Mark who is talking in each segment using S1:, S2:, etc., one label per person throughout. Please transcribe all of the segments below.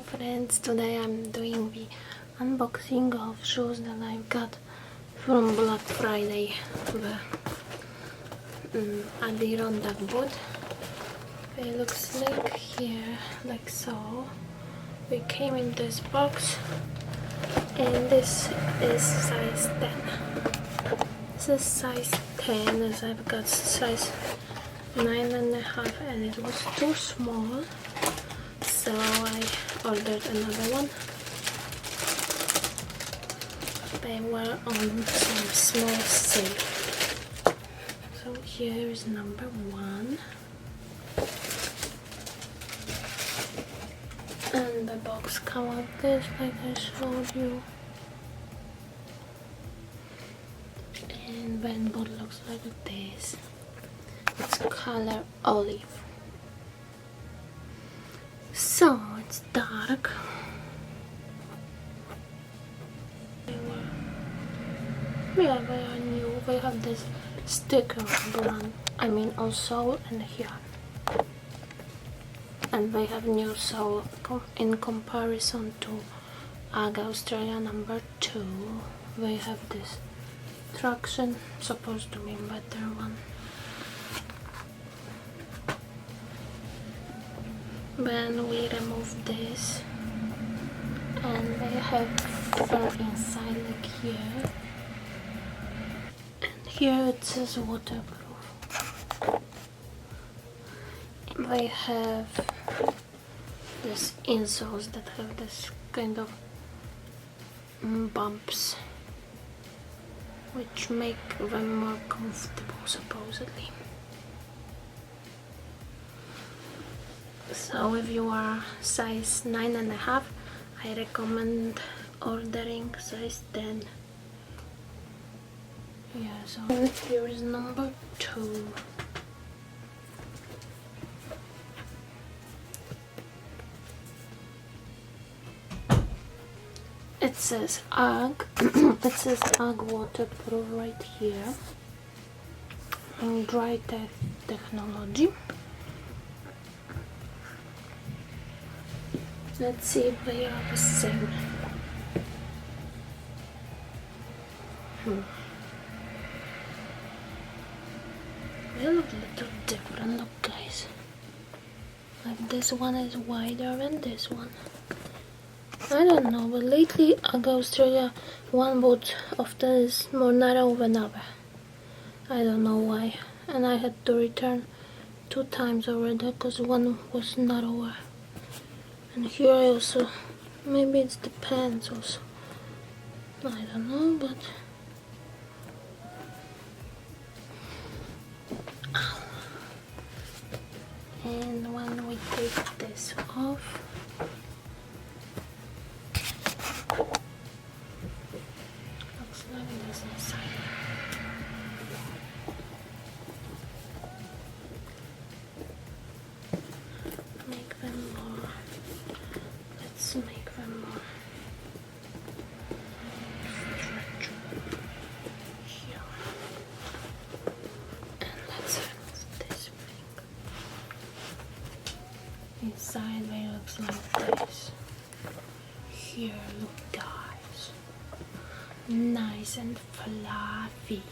S1: friends, today I'm doing the unboxing of shoes that I've got from Black Friday, the Adirondack boot. It looks like here, like so. We came in this box and this is size 10. This is size 10 as I've got size 9.5 and it was too small, so I ordered another one. They were on some small sale. So here is number 1. And the box comes like this, like I showed you. And when boot looks like this. It's color olive. So it's dark. Yeah, they are new. They have this sticker brand, on sole and here. And they have new sole in comparison to UGG Australia number 2. They have this traction, supposed to be better one. Then we remove this and they have fur inside like here. And here it says waterproof. They have this insoles that have this kind of bumps which make them more comfortable supposedly. So if you are size 9.5, I recommend ordering size 10. Yeah, so here is number 2. It says UGG. It says UGG waterproof right here. And dry technology. Let's see if they are the same. They look a little different, look guys. Like this one is wider than this one. I don't know, but lately UGG Australia one boot often is more narrow than other. I don't know why. And I had to return 2 times already because one was narrower. And here I also, maybe it depends also. I don't know, but and when we take this off, looks like this inside. Make them more. Let's make them more stretchable here. And let's remove this thing. Inside they looks like this. Here, look guys. Nice and fluffy.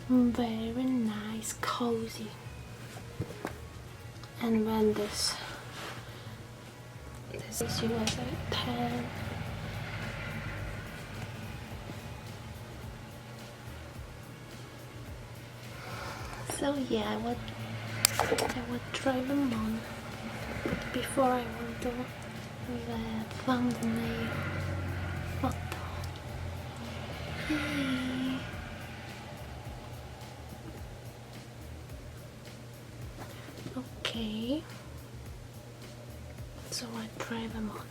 S1: Very nice, cozy. And then this is USA 10. So yeah, I would try them on. But before I will do the thumbnail photo. Hey. Okay. So I try them on.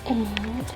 S1: And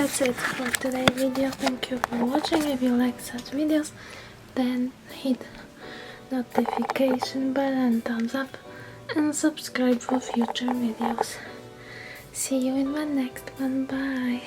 S1: that's it for today's video. Thank you for watching. If you like such videos, then hit notification button, thumbs up, and subscribe for future videos. See you in my next one. Bye.